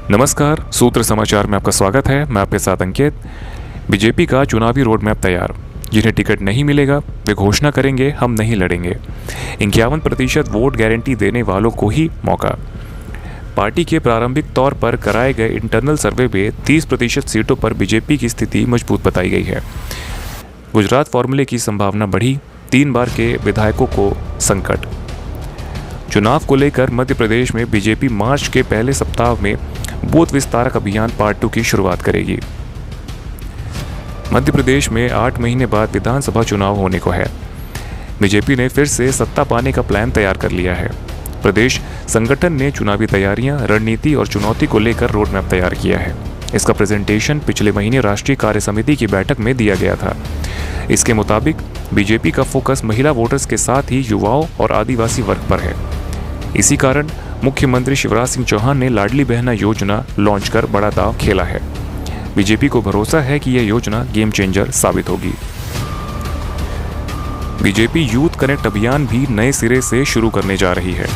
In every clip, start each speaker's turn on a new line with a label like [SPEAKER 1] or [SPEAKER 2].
[SPEAKER 1] नमस्कार, सूत्र समाचार में आपका स्वागत है। मैं आपके साथ अंकित। बीजेपी का चुनावी रोड मैप तैयार। जिन्हें टिकट नहीं मिलेगा वे घोषणा करेंगे हम नहीं लड़ेंगे। 51% वोट गारंटी देने वालों को ही मौका। पार्टी के प्रारंभिक तौर पर कराए गए इंटरनल सर्वे में 30% सीटों पर बीजेपी की स्थिति मजबूत बताई गई है। गुजरात फॉर्मूले की संभावना बढ़ी, 3 बार के विधायकों को संकट। चुनाव को लेकर मध्य प्रदेश में बीजेपी मार्च के पहले सप्ताह में बूथ विस्तारक अभियान पार्ट 2 की शुरुआत करेगी। मध्य प्रदेश में 8 महीने बाद विधानसभा चुनाव होने को है। बीजेपी ने फिर से सत्ता पाने का प्लान तैयार कर लिया है। प्रदेश संगठन ने चुनावी तैयारियां, रणनीति और चुनौती को लेकर रोड मैप तैयार किया है। इसका प्रेजेंटेशन पिछले महीने राष्ट्रीय कार्य समिति की बैठक में दिया गया था। इसके मुताबिक बीजेपी का फोकस महिला वोटर्स के साथ ही युवाओं और आदिवासी वर्ग पर है। इसी कारण मुख्यमंत्री शिवराज सिंह चौहान ने लाडली बहना योजना लॉन्च कर बड़ा दांव खेला है। बीजेपी को भरोसा है कि यह योजना गेम चेंजर साबित होगी। बीजेपी यूथ कनेक्ट अभियान भी नए सिरे से शुरू करने जा रही है।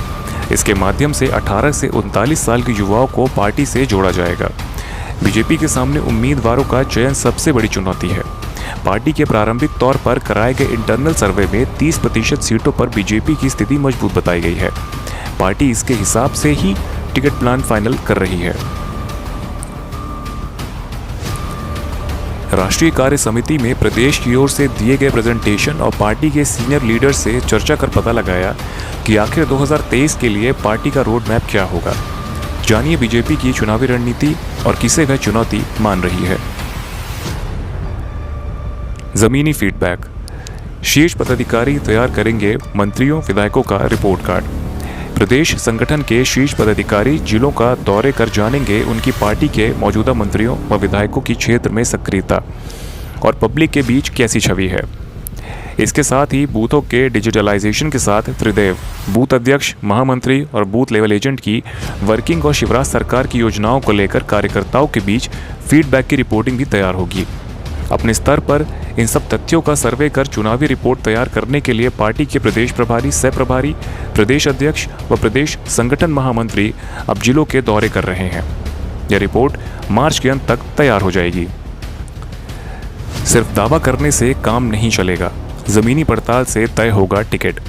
[SPEAKER 1] इसके माध्यम से 18 से 39 साल के युवाओं को पार्टी से जोड़ा जाएगा। बीजेपी के सामने उम्मीदवारों का चयन सबसे बड़ी चुनौती है। पार्टी के प्रारंभिक तौर पर कराए गए इंटरनल सर्वे में 30% सीटों पर बीजेपी की स्थिति मजबूत बताई गई है। पार्टी इसके हिसाब से ही टिकट प्लान फाइनल कर रही है। राष्ट्रीय कार्य समिति में प्रदेश की ओर से दिए गए प्रेजेंटेशन और पार्टी के सीनियर लीडर से चर्चा कर पता लगाया कि आखिर 2023 के लिए पार्टी का रोड मैप क्या होगा। जानिए बीजेपी की चुनावी रणनीति और किसे वह चुनौती मान रही है। जमीनी फीडबैक। शीर्ष पदाधिकारी तैयार करेंगे मंत्रियों विधायकों का रिपोर्ट कार्ड। प्रदेश संगठन के शीर्ष पदाधिकारी जिलों का दौरे कर जानेंगे उनकी पार्टी के मौजूदा मंत्रियों व विधायकों की क्षेत्र में सक्रियता और पब्लिक के बीच कैसी छवि है। इसके साथ ही बूथों के डिजिटलाइजेशन के साथ त्रिदेव, बूथ अध्यक्ष, महामंत्री और बूथ लेवल एजेंट की वर्किंग और शिवराज सरकार की योजनाओं को लेकर कार्यकर्ताओं के बीच फीडबैक की रिपोर्टिंग भी तैयार होगी। अपने स्तर पर इन सब तथ्यों का सर्वे कर चुनावी रिपोर्ट तैयार करने के लिए पार्टी के प्रदेश प्रभारी, सह प्रभारी, प्रदेश अध्यक्ष व प्रदेश संगठन महामंत्री अब जिलों के दौरे कर रहे हैं। यह रिपोर्ट मार्च के अंत तक तैयार हो जाएगी। सिर्फ दावा करने से काम नहीं चलेगा, जमीनी पड़ताल से तय होगा टिकट।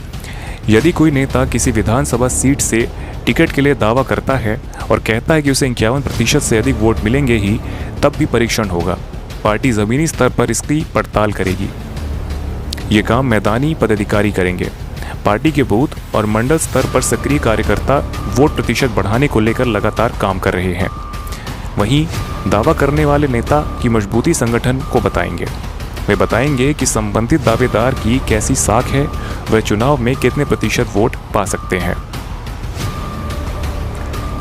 [SPEAKER 1] यदि कोई नेता किसी विधानसभा सीट से टिकट के लिए दावा करता है और कहता है कि उसे 51% से अधिक वोट मिलेंगे ही, तब भी परीक्षण होगा। पार्टी जमीनी स्तर पर इसकी पड़ताल करेगी। ये काम मैदानी पदाधिकारी करेंगे। पार्टी के बूथ और मंडल स्तर पर सक्रिय कार्यकर्ता वोट प्रतिशत बढ़ाने को लेकर लगातार काम कर रहे हैं। वहीं दावा करने वाले नेता की मजबूती संगठन को बताएंगे। वे बताएंगे कि संबंधित दावेदार की कैसी साख है, वह चुनाव में कितने प्रतिशत वोट पा सकते हैं।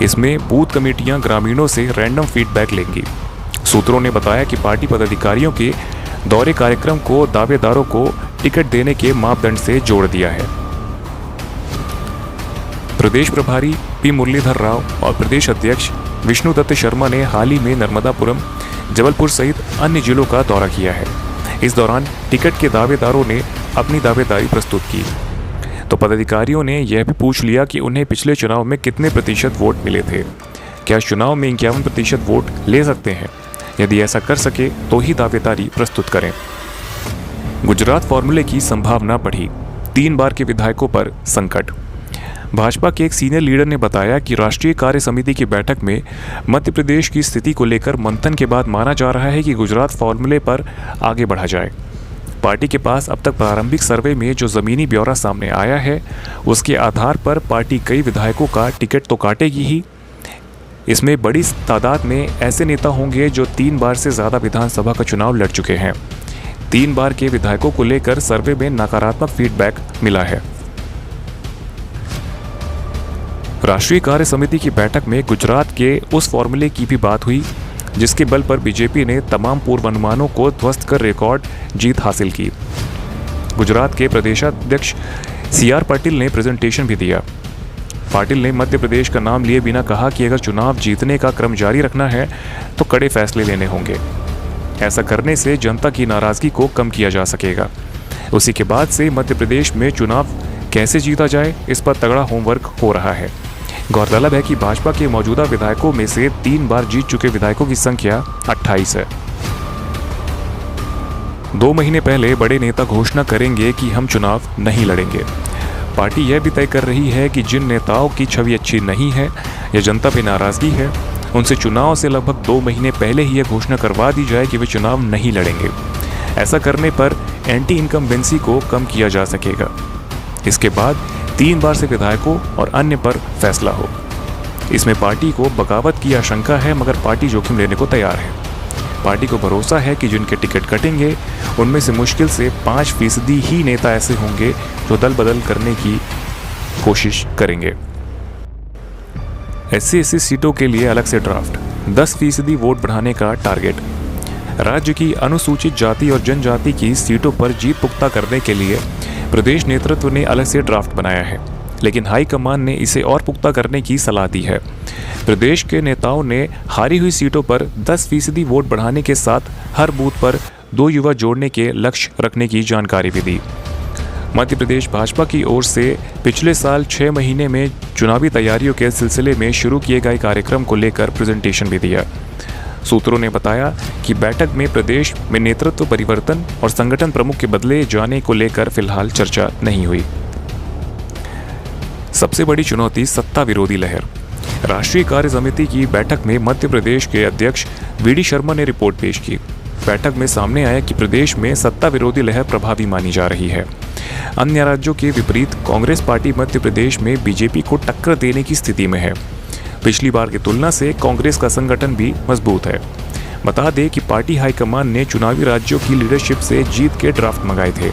[SPEAKER 1] इसमें बूथ कमेटियां ग्रामीणों से रैंडम फीडबैक लेंगी। सूत्रों ने बताया कि पार्टी पदाधिकारियों के दौरे कार्यक्रम को दावेदारों को टिकट देने के मापदंड से जोड़ दिया है। प्रदेश प्रभारी पी मुरलीधर राव और प्रदेश अध्यक्ष विष्णुदत्त शर्मा ने हाल ही में नर्मदापुरम, जबलपुर सहित अन्य जिलों का दौरा किया है। इस दौरान टिकट के दावेदारों ने अपनी दावेदारी प्रस्तुत की, तो पदाधिकारियों ने यह भी पूछ लिया कि उन्हें पिछले चुनाव में कितने प्रतिशत वोट मिले थे। क्या इस चुनाव में 51% वोट ले सकते हैं? यदि ऐसा कर सके तो ही दावेदारी प्रस्तुत करें। गुजरात फॉर्मूले की संभावना बढ़ी, 3 बार के विधायकों पर संकट। भाजपा के एक सीनियर लीडर ने बताया कि राष्ट्रीय कार्य समिति की बैठक में मध्य प्रदेश की स्थिति को लेकर मंथन के बाद माना जा रहा है कि गुजरात फॉर्मूले पर आगे बढ़ा जाए। पार्टी के पास अब तक प्रारंभिक सर्वे में जो जमीनी ब्यौरा सामने आया है, उसके आधार पर पार्टी कई विधायकों का टिकट तो काटेगी ही। इसमें बड़ी तादाद में ऐसे नेता होंगे जो 3 बार से ज़्यादा विधानसभा का चुनाव लड़ चुके हैं। 3 बार के विधायकों को लेकर सर्वे में नकारात्मक फीडबैक मिला है। राष्ट्रीय कार्य समिति की बैठक में गुजरात के उस फॉर्मूले की भी बात हुई जिसके बल पर बीजेपी ने तमाम पूर्वानुमानों को ध्वस्त कर रिकॉर्ड जीत हासिल की। गुजरात के प्रदेशाध्यक्ष CR पाटिल ने प्रेजेंटेशन भी दिया। पाटिल ने मध्य प्रदेश का नाम लिए बिना कहा कि अगर चुनाव जीतने का क्रम जारी रखना है तो कड़े फैसले लेने होंगे। ऐसा करने से जनता की नाराजगी को कम किया जा सकेगा। उसी के बाद से मध्य प्रदेश में चुनाव कैसे जीता जाए, इस पर तगड़ा होमवर्क हो रहा है। गौरतलब है कि भाजपा के मौजूदा विधायकों में से 3 बार जीत चुके विधायकों की संख्या 28 है। 2 महीने पहले बड़े नेता घोषणा करेंगे कि हम चुनाव नहीं लड़ेंगे। पार्टी यह भी तय कर रही है कि जिन नेताओं की छवि अच्छी नहीं है या जनता पे नाराजगी है, उनसे चुनाव से लगभग 2 महीने पहले ही यह घोषणा करवा दी जाए कि वे चुनाव नहीं लड़ेंगे। ऐसा करने पर एंटी इनकम्बेंसी को कम किया जा सकेगा। इसके बाद 3 बार से विधायकों और अन्य पर फैसला हो। इसमें पार्टी को बगावत की आशंका है, मगर पार्टी जोखिम लेने को तैयार है। पार्टी को भरोसा है कि जिनके टिकट कटेंगे उनमें से मुश्किल से 5% ही नेता ऐसे होंगे जो दल बदल करने की कोशिश करेंगे। SC/SC सीटों के लिए अलग से ड्राफ्ट, 10% वोट बढ़ाने का टारगेट। राज्य की अनुसूचित जाति और जनजाति की सीटों पर जीत पुख्ता करने के लिए प्रदेश नेतृत्व ने अलग से ड्राफ्ट बनाया है, लेकिन हाईकमान ने इसे और पुख्ता करने की सलाह दी है। प्रदेश के नेताओं ने हारी हुई सीटों पर 10% वोट बढ़ाने के साथ हर बूथ पर 2 युवा जोड़ने के लक्ष्य रखने की जानकारी भी दी। मध्य प्रदेश भाजपा की ओर से पिछले साल 6 महीने में चुनावी तैयारियों के सिलसिले में शुरू किए गए कार्यक्रम को लेकर प्रेजेंटेशन भी दिया। सूत्रों ने बताया कि बैठक में प्रदेश में नेतृत्व परिवर्तन और संगठन प्रमुख के बदले जाने को लेकर फिलहाल चर्चा नहीं हुई। सबसे बड़ी चुनौती सत्ता विरोधी लहर। राष्ट्रीय कार्य समिति की बैठक में मध्य प्रदेश के अध्यक्ष VD शर्मा ने रिपोर्ट पेश की। बैठक में सामने आया कि प्रदेश में सत्ता विरोधी लहर प्रभावी मानी जा रही है। अन्य राज्यों के विपरीत कांग्रेस पार्टी मध्य प्रदेश में बीजेपी को टक्कर देने की स्थिति में है। पिछली बार की तुलना से कांग्रेस का संगठन भी मजबूत है। बता दें कि पार्टी हाईकमान ने चुनावी राज्यों की लीडरशिप से जीत के ड्राफ्ट मंगाए थे।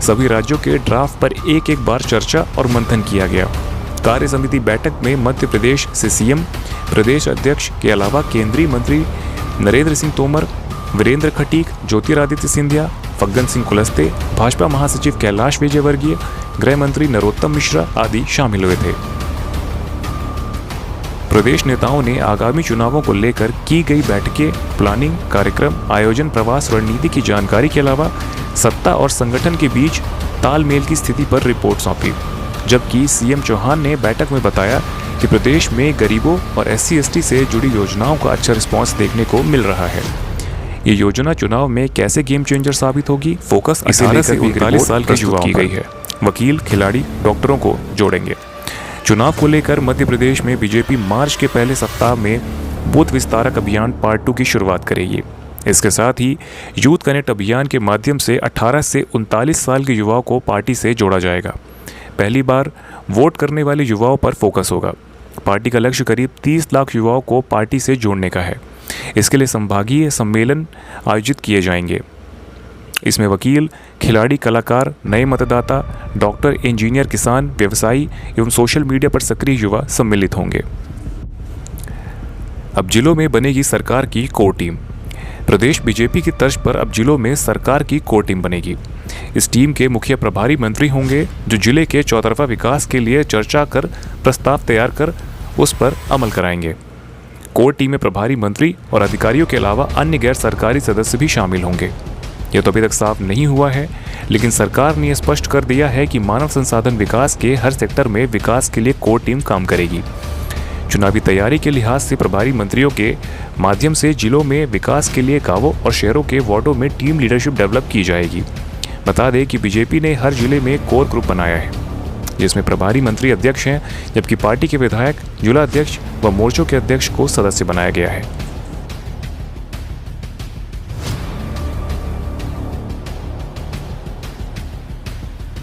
[SPEAKER 1] सभी राज्यों के ड्राफ्ट पर एक बार चर्चा और मंथन किया गया। कार्य समिति बैठक में मध्य प्रदेश से CM, प्रदेश अध्यक्ष के अलावा केंद्रीय मंत्री नरेंद्र सिंह तोमर, वीरेंद्र खटीक, ज्योतिरादित्य सिंधिया, फग्गन सिंह कुलस्ते, भाजपा महासचिव कैलाश विजयवर्गीय, गृह मंत्री नरोत्तम मिश्रा आदि शामिल हुए थे। प्रदेश नेताओं ने आगामी चुनावों को लेकर की गई बैठकें, प्लानिंग, कार्यक्रम, आयोजन, प्रवास रणनीति की जानकारी के अलावा सत्ता और संगठन के बीच तालमेल की स्थिति पर रिपोर्ट सौंपी। जबकि CM चौहान ने बैठक में बताया कि प्रदेश में गरीबों और SC/ST से जुड़ी योजनाओं का अच्छा रिस्पांस देखने को मिल रहा है। ये योजना चुनाव में कैसे गेम चेंजर साबित होगी, फोकस 18 से 39 साल के युवाओं की गई है। वकील, खिलाड़ी, डॉक्टरों को जोड़ेंगे। चुनाव को लेकर मध्य प्रदेश में बीजेपी मार्च के पहले सप्ताह में बूथ विस्तारक अभियान पार्ट 2 की शुरुआत करेगी। इसके साथ ही यूथ कनेक्ट अभियान के माध्यम से 18 से 39 साल के युवाओं को पार्टी से जोड़ा जाएगा। पहली बार वोट करने वाले युवाओं पर फोकस होगा। पार्टी का लक्ष्य करीब 30 लाख युवाओं को पार्टी से जोड़ने का है। इसके लिए संभागीय सम्मेलन आयोजित किए जाएंगे। इसमें वकील, खिलाड़ी, कलाकार, नए मतदाता, डॉक्टर, इंजीनियर, किसान, व्यवसायी एवं सोशल मीडिया पर सक्रिय युवा सम्मिलित होंगे। अब जिलों में बनेगी सरकार की कोर टीम। प्रदेश बीजेपी की तर्ज पर अब जिलों में सरकार की कोर टीम बनेगी। इस टीम के मुख्य प्रभारी मंत्री होंगे जो जिले के चौतरफा विकास के लिए चर्चा कर प्रस्ताव तैयार कर उस पर अमल कराएंगे। कोर टीम में प्रभारी मंत्री और अधिकारियों के अलावा अन्य गैर सरकारी सदस्य भी शामिल होंगे। यह तो अभी तक साफ नहीं हुआ है, लेकिन सरकार ने यह स्पष्ट कर दिया है कि मानव संसाधन विकास के हर सेक्टर में विकास के लिए कोर टीम काम करेगी। चुनावी तैयारी के लिहाज से प्रभारी मंत्रियों के माध्यम से जिलों में विकास के लिए गांवों और शहरों के वार्डों में टीम लीडरशिप डेवलप की जाएगी। बता दें कि बीजेपी ने हर जिले में कोर ग्रुप बनाया है, जिसमें प्रभारी मंत्री अध्यक्ष हैं, जबकि पार्टी के विधायक, जिला अध्यक्ष व मोर्चों के अध्यक्ष को सदस्य बनाया गया है।